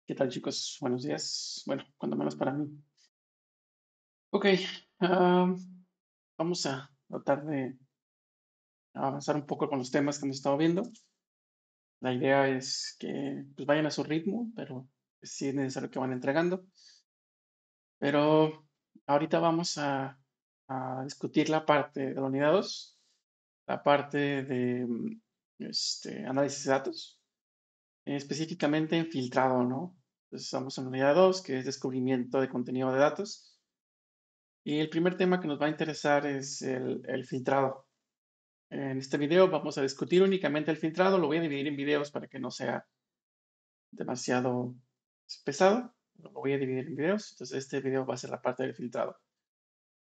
¿Qué tal, chicos? Buenos días. Bueno, cuando menos para mí. Ok, am, vamos a tratar de avanzar un poco con los temas que hemos estado viendo. La idea es que pues, vayan a su ritmo, pero sí es necesario que van entregando. Pero ahorita vamos a discutir la parte de la unidad 2, la parte de análisis de datos, específicamente en filtrado, ¿no? Entonces, vamos a la unidad 2, que es descubrimiento de contenido de datos. Y el primer tema que nos va a interesar es el filtrado. En este video vamos a discutir únicamente el filtrado. Lo voy a dividir en videos para que no sea demasiado pesado. Lo voy a dividir en videos. Entonces, este video va a ser la parte del filtrado.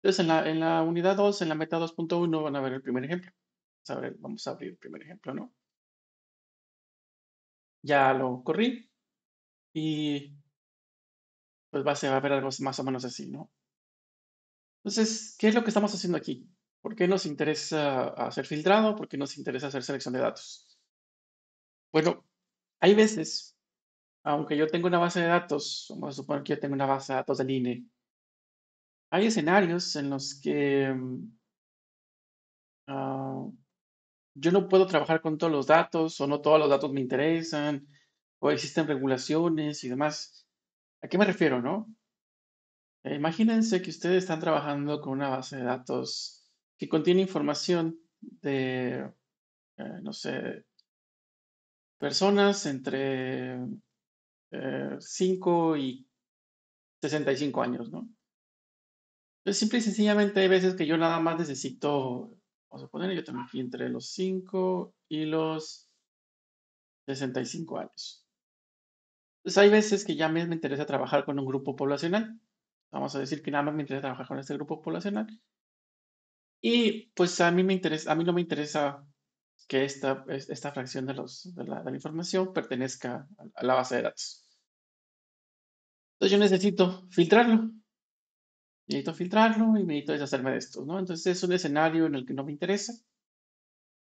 Entonces, en la unidad 2, en la meta 2.1, van a ver el primer ejemplo. Vamos a abrir el primer ejemplo, ¿no? Ya lo corrí y pues va a ver algo más o menos así, ¿no? Entonces, ¿qué es lo que estamos haciendo aquí? ¿Por qué nos interesa hacer filtrado? ¿Por qué nos interesa hacer selección de datos? Bueno, hay veces, aunque yo tenga una base de datos, vamos a suponer que yo tengo una base de datos del INE, hay escenarios en los que ah, yo no puedo trabajar con todos los datos o no todos los datos me interesan o existen regulaciones y demás. ¿A qué me refiero, no? Imagínense que ustedes están trabajando con una base de datos que contiene información de, no sé, personas entre 5 y 65 años, ¿no? Pues simple y sencillamente hay veces que yo nada más necesito, vamos a poner, yo tengo aquí entre los 5 y los 65 años. Entonces hay veces que ya me interesa trabajar con un grupo poblacional. Vamos a decir que nada más me interesa trabajar con este grupo poblacional. Y pues a mí no me interesa que esta fracción de la información pertenezca a la base de datos. Entonces yo necesito filtrarlo y necesito deshacerme de esto, ¿no? Entonces es un escenario en el que no me interesa.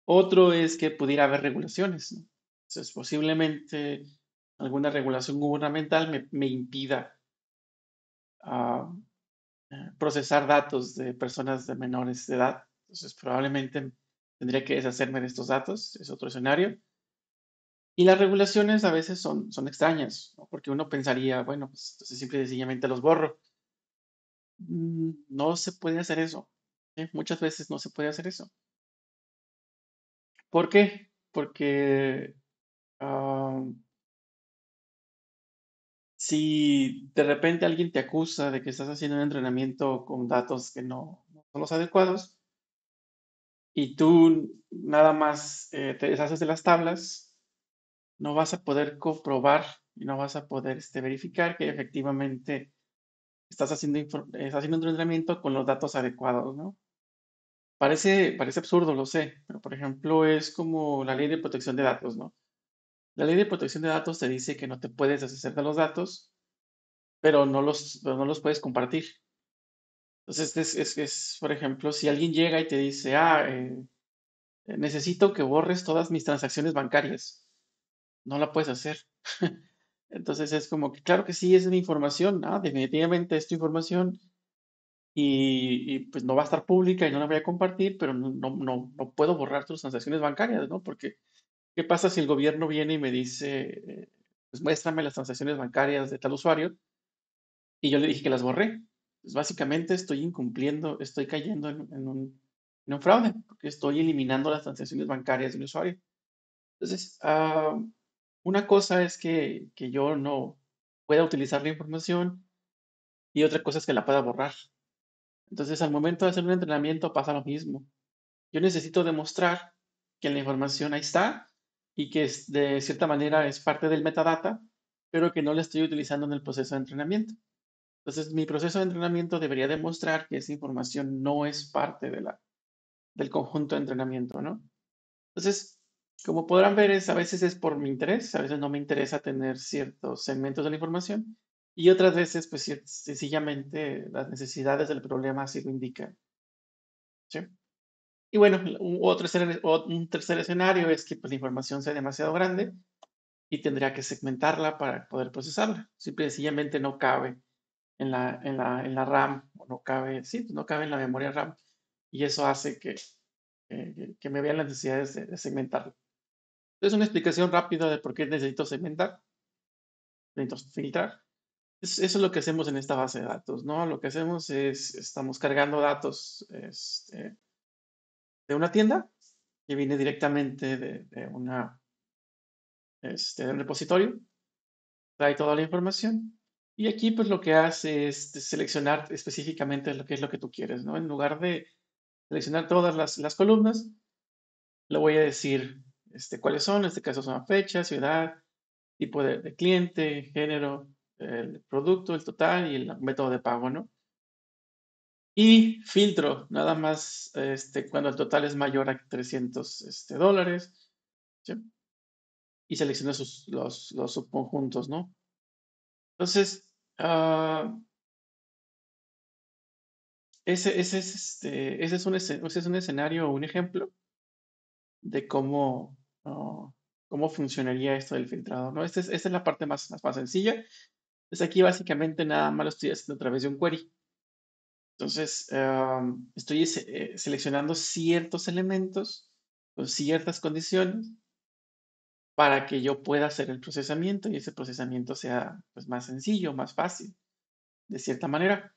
Otro es que pudiera haber regulaciones, ¿no? Entonces, posiblemente alguna regulación gubernamental me impida ah, procesar datos de personas de menores de edad. Entonces, probablemente tendría que deshacerme de estos datos, es otro escenario. Y las regulaciones a veces son extrañas, ¿no? Porque uno pensaría, bueno, pues entonces simple y sencillamente los borro. No se puede hacer eso. ¿Sí? Muchas veces no se puede hacer eso. ¿Por qué? Porque ah, si de repente alguien te acusa de que estás haciendo un entrenamiento con datos que no son los adecuados y tú nada más te deshaces de las tablas, no vas a poder comprobar y no vas a poder verificar que efectivamente estás haciendo un entrenamiento con los datos adecuados, ¿no? Parece absurdo, lo sé, pero por ejemplo es como la ley de protección de datos, ¿no? La ley de protección de datos te dice que no te puedes deshacer de los datos, pero no los puedes compartir. Entonces, por ejemplo, si alguien llega y te dice, necesito que borres todas mis transacciones bancarias, no la puedes hacer. Entonces es como que, claro que sí, es mi información, definitivamente es tu información pues no va a estar pública y no la voy a compartir, pero no puedo borrar tus transacciones bancarias, ¿no? Porque, ¿qué pasa si el gobierno viene y me dice, pues muéstrame las transacciones bancarias de tal usuario? Y yo le dije que las borré. Pues básicamente estoy incumpliendo, estoy cayendo en un fraude, porque estoy eliminando las transacciones bancarias de un usuario. Entonces, una cosa es que yo no pueda utilizar la información y otra cosa es que la pueda borrar. Entonces, al momento de hacer un entrenamiento pasa lo mismo. Yo necesito demostrar que la información ahí está y que de cierta manera es parte del metadata, pero que no la estoy utilizando en el proceso de entrenamiento. Entonces, mi proceso de entrenamiento debería demostrar que esa información no es parte del conjunto de entrenamiento, ¿no? Entonces, como podrán ver, a veces es por mi interés, a veces no me interesa tener ciertos segmentos de la información y otras veces, pues sencillamente las necesidades del problema así lo indican, ¿sí? Y bueno, un tercer escenario es que pues, la información sea demasiado grande y tendría que segmentarla para poder procesarla. Simple y sencillamente no cabe en la RAM, o no cabe, sí, pues no cabe en la memoria RAM, y eso hace que me vean las necesidades de segmentarlo. Es una explicación rápida de por qué necesito segmentar, necesito filtrar. Eso es lo que hacemos en esta base de datos, ¿no? Lo que hacemos es, estamos cargando datos de una tienda que viene directamente de un repositorio, trae toda la información. Y aquí, pues lo que hace es seleccionar específicamente lo que es lo que tú quieres, ¿no? En lugar de seleccionar todas las columnas, le voy a decir cuáles son. En este caso son fecha, ciudad, tipo de cliente, género, el producto, el total y el método de pago, ¿no? Y filtro, nada más cuando el total es mayor a 300 dólares, ¿sí? Y selecciono los subconjuntos, ¿no? Entonces, ese es un escenario, un ejemplo de ah, cómo funcionaría esto del filtrado, ¿no? Esta es la parte más sencilla. Entonces aquí básicamente nada más lo estoy haciendo a través de un query. Entonces, estoy seleccionando ciertos elementos con ciertas condiciones para que yo pueda hacer el procesamiento y ese procesamiento sea pues, más sencillo, más fácil, de cierta manera.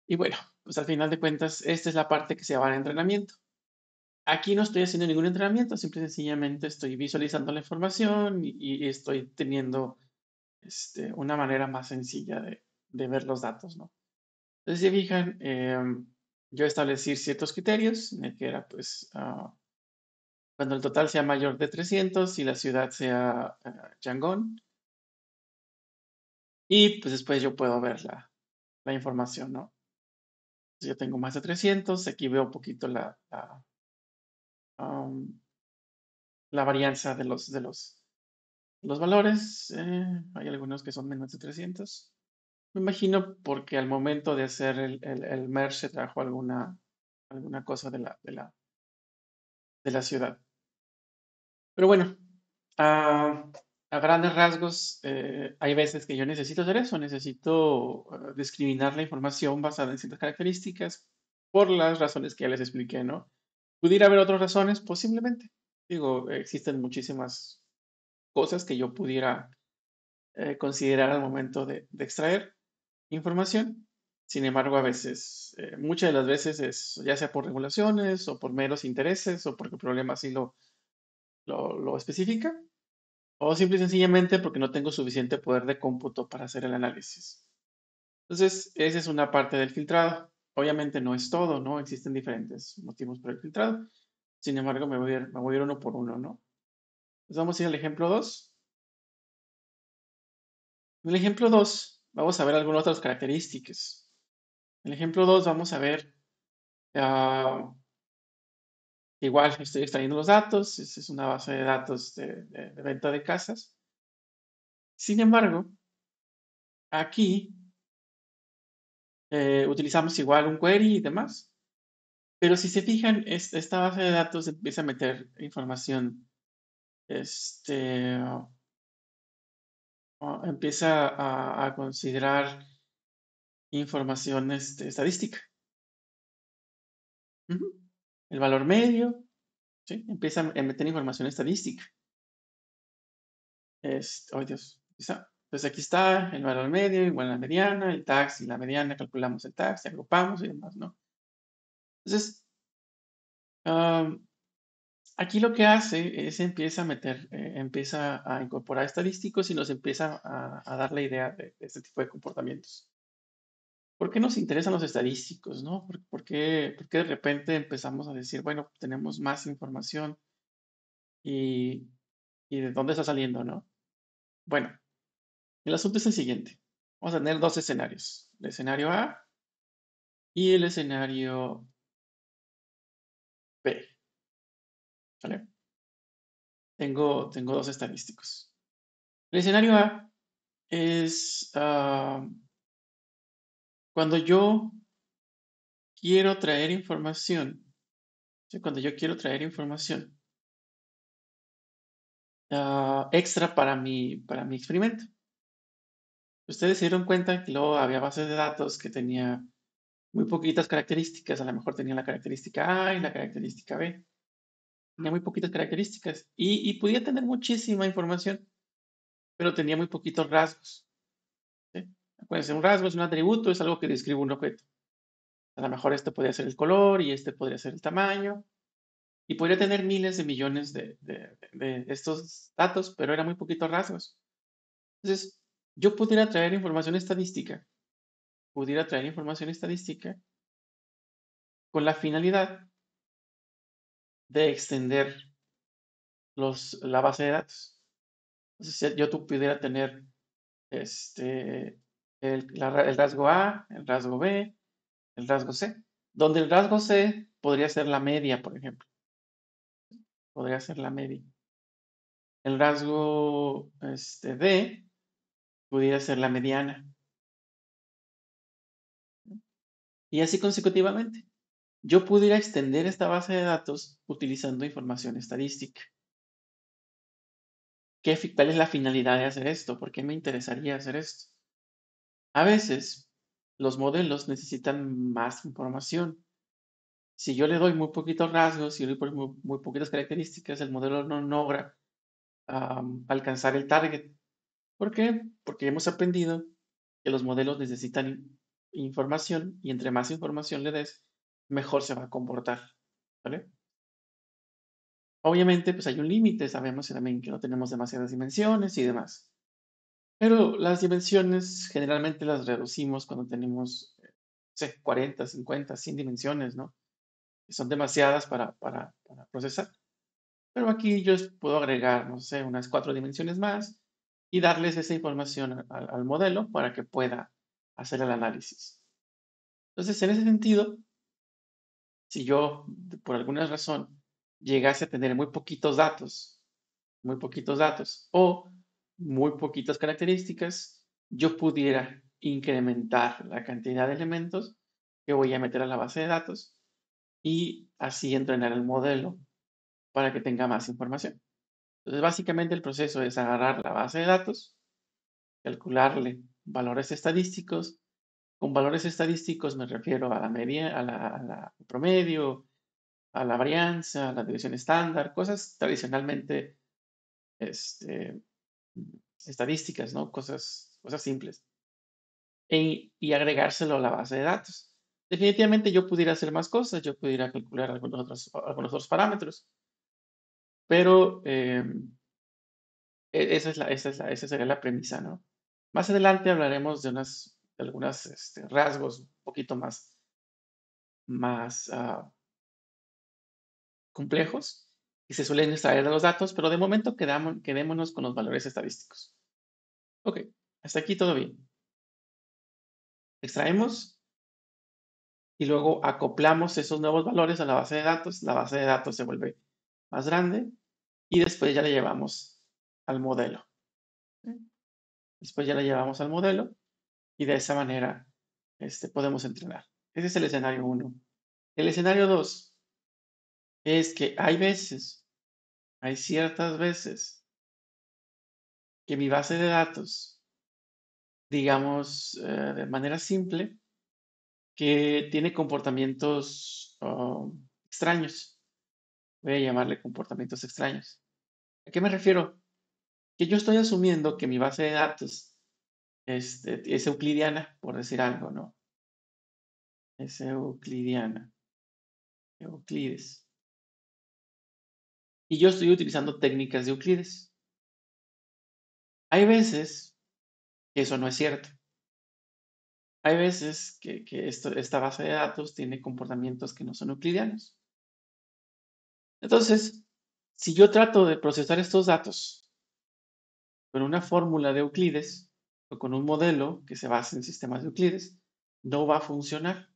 Y bueno, pues al final de cuentas, esta es la parte que se va al entrenamiento. Aquí no estoy haciendo ningún entrenamiento, simple y sencillamente estoy visualizando la información y estoy teniendo una manera más sencilla de ver los datos, ¿no? Entonces, si se fijan, yo establecí ciertos criterios, en el que era, pues, cuando el total sea mayor de 300 y la ciudad sea Yangon, y pues después yo puedo ver la información, ¿no? Entonces, yo tengo más de 300, aquí veo un poquito am, la varianza de los valores. Hay algunos que son menos de 300. Me imagino porque al momento de hacer el merge se trajo alguna cosa de la ciudad. Pero bueno, a, a grandes rasgos, hay veces que yo necesito hacer eso, necesito discriminar la información basada en ciertas características por las razones que ya les expliqué, ¿no? ¿Pudiera haber otras razones? Posiblemente. Digo, existen muchísimas cosas que yo pudiera considerar al momento de extraer información. Sin embargo, a veces, muchas de las veces es ya sea por regulaciones o por meros intereses o porque el problema así lo especifica, o simple y sencillamente porque no tengo suficiente poder de cómputo para hacer el análisis. Entonces, esa es una parte del filtrado. Obviamente no es todo, ¿no? Existen diferentes motivos para el filtrado. Sin embargo, me voy a ir uno por uno, ¿no? Pues vamos a ir al ejemplo 2. En el ejemplo 2 vamos a ver algunas otras características. En el ejemplo 2 vamos a ver, ah, igual estoy extrayendo los datos, esta es una base de datos de venta de casas. Sin embargo, aquí utilizamos igual un query y demás. Pero si se fijan, esta base de datos empieza a meter información, este, empieza a considerar información estadística. Ujú. El valor medio, ¿sí? Empieza a meter información estadística. Oh Dios, aquí está. Entonces aquí está el valor medio, igual a la mediana, el tax y la mediana, calculamos el tax, y agrupamos y demás, ¿no? Entonces, aquí lo que hace es empieza a meter, empieza a incorporar estadísticos y nos empieza a dar la idea de este tipo de comportamientos. ¿Por qué nos interesan los estadísticos, no? ¿Por qué de repente empezamos a decir, bueno, tenemos más información y, y de dónde está saliendo, no? Bueno, el asunto es el siguiente. Vamos a tener dos escenarios, el escenario A y el escenario B, ¿vale? Tengo dos estadísticos. El escenario A es cuando yo quiero traer información, ¿sí? Cuando yo quiero traer información extra para mi experimento. Ustedes se dieron cuenta que luego había bases de datos que tenía muy poquitas características, a lo mejor tenía la característica A y la característica B. Tenía muy poquitas características y podía tener muchísima información, pero tenía muy poquitos rasgos. ¿Sí? Acuérdense, un rasgo es un atributo, es algo que describe un objeto. A lo mejor este podría ser el color y este podría ser el tamaño. Y podría tener miles de millones de estos datos, pero eran muy poquitos rasgos. Entonces, yo pudiera traer información estadística con la finalidad de extender la base de datos. Entonces, si yo pudiera tener el rasgo A, el rasgo B, el rasgo C, donde el rasgo C podría ser la media, por ejemplo, podría ser la media. El rasgo D pudiera ser la mediana, y así consecutivamente. Yo pudiera extender esta base de datos utilizando información estadística. ¿Cuál es la finalidad de hacer esto? ¿Por qué me interesaría hacer esto? A veces los modelos necesitan más información. Si yo le doy muy poquitos rasgos, si le doy muy poquitas características, el modelo no logra alcanzar el target. ¿Por qué? Porque hemos aprendido que los modelos necesitan información y entre más información le des, mejor se va a comportar. ¿Vale? Obviamente, pues hay un límite, sabemos también que no tenemos demasiadas dimensiones y demás. Pero las dimensiones generalmente las reducimos cuando tenemos, no sé, 40, 50, 100 dimensiones, ¿no? Que son demasiadas para procesar. Pero aquí yo puedo agregar, no sé, unas 4 dimensiones más y darles esa información al modelo para que pueda hacer el análisis. Entonces, en ese sentido, si yo, por alguna razón, llegase a tener muy poquitos datos o muy poquitas características, yo pudiera incrementar la cantidad de elementos que voy a meter a la base de datos y así entrenar el modelo para que tenga más información. Entonces, básicamente el proceso es agarrar la base de datos, calcularle valores estadísticos. Con valores estadísticos me refiero a la media, a la promedio, a la varianza, a la división estándar, cosas tradicionalmente este, estadísticas, ¿no? Cosas simples. Y agregárselo a la base de datos. Definitivamente yo pudiera hacer más cosas, yo pudiera calcular algunos otros parámetros, pero esa sería la premisa, ¿no? Más adelante hablaremos de algunos rasgos un poquito más complejos que se suelen extraer de los datos, pero de momento quedémonos con los valores estadísticos. Ok, hasta aquí todo bien. Extraemos y luego acoplamos esos nuevos valores a la base de datos. La base de datos se vuelve más grande y después ya le llevamos al modelo. Después ya le llevamos al modelo y de esa manera podemos entrenar. Ese es el escenario 1. El escenario 2 es que hay ciertas veces que mi base de datos, digamos de manera simple, que tiene comportamientos extraños. Voy a llamarle comportamientos extraños. ¿A qué me refiero? Que yo estoy asumiendo que mi base de datos es euclidiana, por decir algo, ¿no? Es euclidiana, Euclides. Y yo estoy utilizando técnicas de Euclides. Hay veces que eso no es cierto. Hay veces que esta base de datos tiene comportamientos que no son euclidianos. Entonces, si yo trato de procesar estos datos con una fórmula de Euclides o con un modelo que se basa en sistemas de Euclides, no va a funcionar.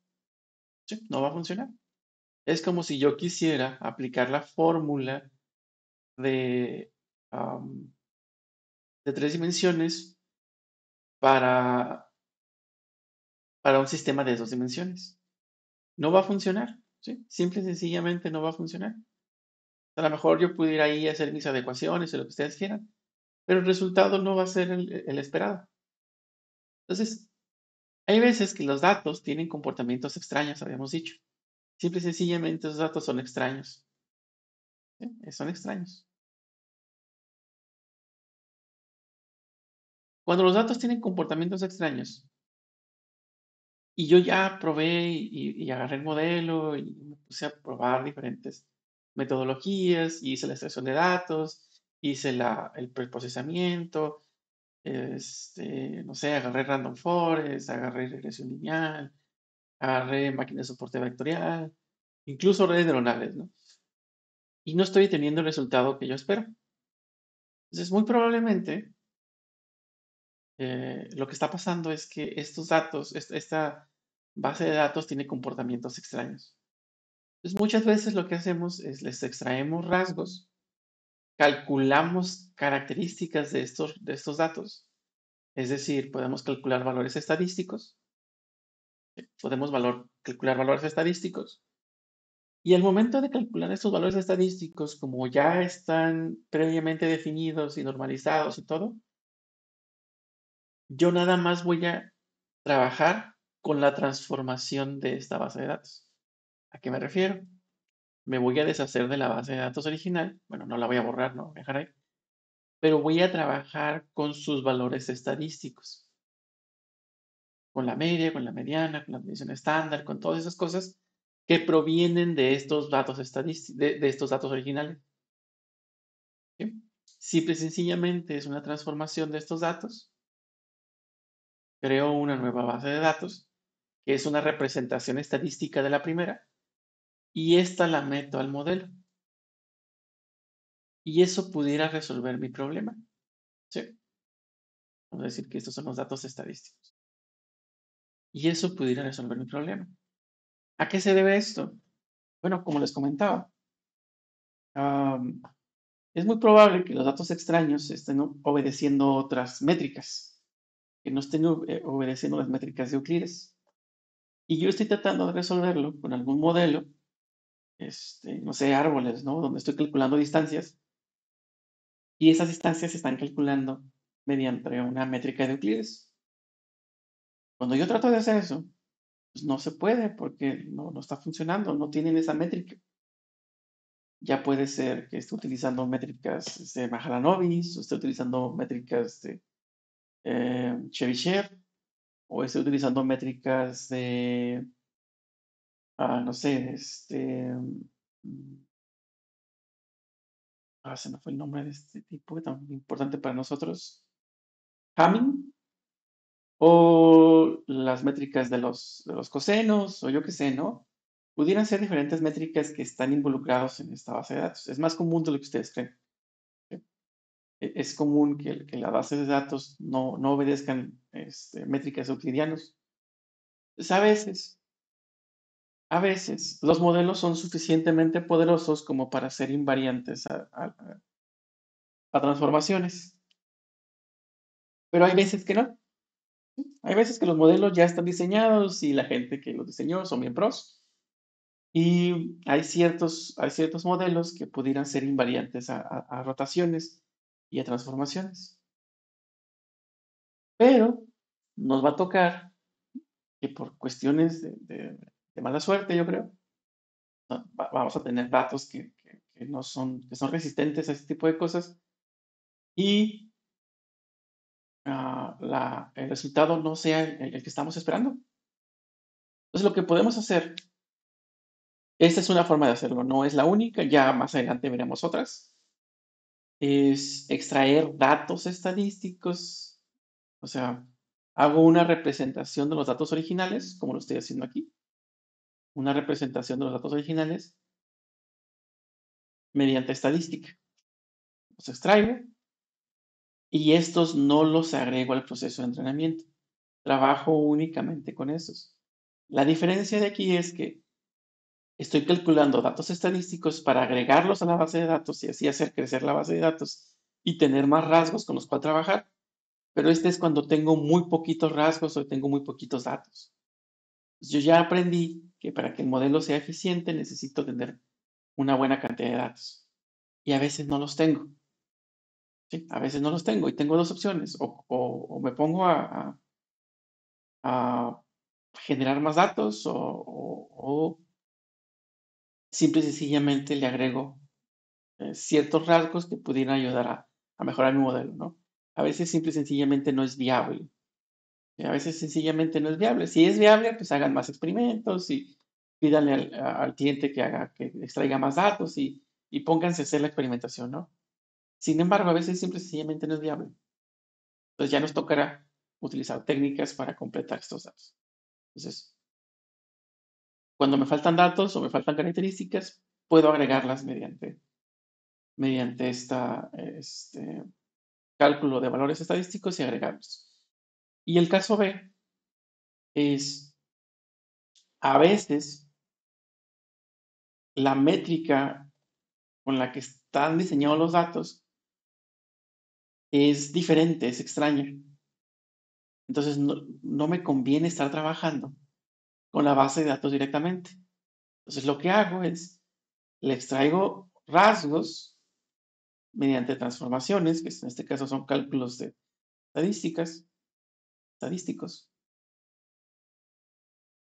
¿Sí? No va a funcionar. Es como si yo quisiera aplicar la fórmula de, am, de 3 dimensiones para, para un sistema de 2 dimensiones. No va a funcionar. ¿Sí? Simple y sencillamente no va a funcionar. A lo mejor yo pudiera ir a hacer mis adecuaciones o lo que ustedes quieran, pero el resultado no va a ser el esperado. Entonces, hay veces que los datos tienen comportamientos extraños, habíamos dicho. Simple y sencillamente esos datos son extraños. ¿Sí? Son extraños. Cuando los datos tienen comportamientos extraños y yo ya probé y agarré el modelo y me puse a probar diferentes metodologías, y hice la extracción de datos, hice el preprocesamiento, no sé, agarré random forest, agarré regresión lineal, agarré máquina de soporte vectorial, incluso redes neuronales, ¿no? Y no estoy teniendo el resultado que yo espero. Entonces, muy probablemente lo que está pasando es que estos datos, esta base de datos tiene comportamientos extraños. Entonces, muchas veces lo que hacemos es les extraemos rasgos, calculamos características de estos datos, es decir, podemos calcular valores estadísticos, calcular valores estadísticos, y al momento de calcular estos valores estadísticos, como ya están previamente definidos y normalizados y todo, yo nada más voy a trabajar con la transformación de esta base de datos. ¿A qué me refiero? Me voy a deshacer de la base de datos original. Bueno, no la voy a borrar, no, dejar ahí. Pero voy a trabajar con sus valores estadísticos, con la media, con la mediana, con la medición estándar, con todas esas cosas que provienen de estos datos estadísticos, de estos datos originales. ¿Sí? Simple y sencillamente es una transformación de estos datos. Creo una nueva base de datos, que es una representación estadística de la primera, y esta la meto al modelo. Y eso pudiera resolver mi problema. ¿Sí? Vamos a decir que estos son los datos estadísticos. Y eso pudiera resolver mi problema. ¿A qué se debe esto? Bueno, como les comentaba, am, es muy probable que los datos extraños estén obedeciendo otras métricas, que no estén obedeciendo las métricas de Euclides. Y yo estoy tratando de resolverlo con algún modelo, no sé, árboles, ¿no? Donde estoy calculando distancias, y esas distancias se están calculando mediante una métrica de Euclides. Cuando yo trato de hacer eso, pues no se puede porque no está funcionando, no tienen esa métrica. Ya puede ser que esté utilizando métricas de Mahalanobis, o esté utilizando métricas de Chebyshev, o esté utilizando métricas de, no sé, se me fue el nombre de este tipo tan importante para nosotros, Hamming, o las métricas de los cosenos, o yo qué sé, ¿no? Pudieran ser diferentes métricas que están involucrados en esta base de datos. Es más común de lo que ustedes creen. Es común que las bases de datos no obedezcan métricas euclidianas. Pues a veces, los modelos son suficientemente poderosos como para ser invariantes a transformaciones, pero hay veces que no. Hay veces que los modelos ya están diseñados y la gente que los diseñó son bien pros. Y hay ciertos modelos que pudieran ser invariantes a rotaciones y a transformaciones. Pero nos va a tocar que por cuestiones de mala suerte, yo creo, vamos a tener datos que no son, que son resistentes a ese tipo de cosas, y el resultado no sea el que estamos esperando. Entonces, lo que podemos hacer, esta es una forma de hacerlo, no es la única, ya más adelante veremos otras, es extraer datos estadísticos, o sea, hago una representación de los datos originales, como lo estoy haciendo aquí, una representación de los datos originales mediante estadística. Los extraigo y estos no los agrego al proceso de entrenamiento. Trabajo únicamente con esos. La diferencia de aquí es que estoy calculando datos estadísticos para agregarlos a la base de datos y así hacer crecer la base de datos y tener más rasgos con los cuales trabajar. Pero este es cuando tengo muy poquitos rasgos o tengo muy poquitos datos. Yo ya aprendí que para que el modelo sea eficiente necesito tener una buena cantidad de datos. y a veces no los tengo, ¿sí? A veces no los tengo y tengo dos opciones, o me pongo a generar más datos o simple y sencillamente le agrego ciertos rasgos que pudieran ayudar a mejorar mi modelo, ¿no? A veces simple y sencillamente no es viable. A veces sencillamente no es viable. Si es viable, pues hagan más experimentos y pídanle al cliente que haga, que extraiga más datos y pónganse a hacer la experimentación, ¿no? Sin embargo, a veces simple y sencillamente no es viable. Entonces ya nos tocará utilizar técnicas para completar estos datos. Entonces, cuando me faltan datos o me faltan características, puedo agregarlas mediante este cálculo de valores estadísticos y agregarlos. Y el caso B es, a veces, la métrica con la que están diseñados los datos es diferente, es extraña. Entonces, no me conviene estar trabajando con la base de datos directamente. Entonces, lo que hago es, le extraigo rasgos mediante transformaciones, que en este caso son cálculos de estadísticos,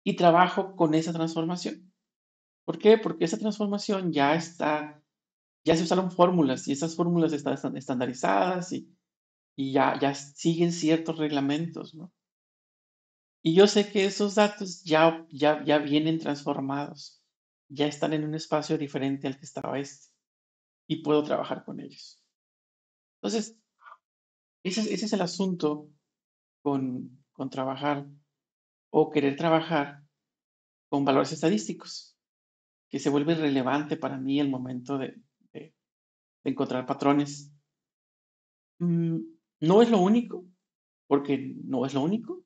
y trabajo con esa transformación. ¿Por qué? Porque esa transformación ya se usaron fórmulas y esas fórmulas están estandarizadas y ya siguen ciertos reglamentos, ¿no? Y yo sé que esos datos ya vienen transformados, ya están en un espacio diferente al que estaba y puedo trabajar con ellos. Entonces, ese es el asunto con trabajar o querer trabajar con valores estadísticos, que se vuelve relevante para mí el momento de encontrar patrones. Mm, no es lo único, porque no es lo único.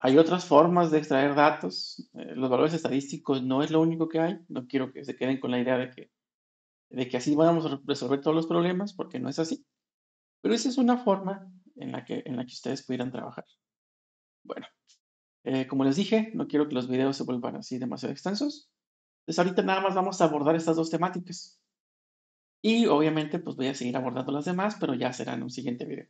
Hay otras formas de extraer datos. Los valores estadísticos no es lo único que hay. No quiero que se queden con la idea de que así vamos a resolver todos los problemas, porque no es así. Pero esa es una forma en la que ustedes pudieran trabajar. Bueno, como les dije, no quiero que los videos se vuelvan así demasiado extensos. Entonces ahorita nada más vamos a abordar estas dos temáticas. Y obviamente pues voy a seguir abordando las demás, pero ya será en un siguiente video.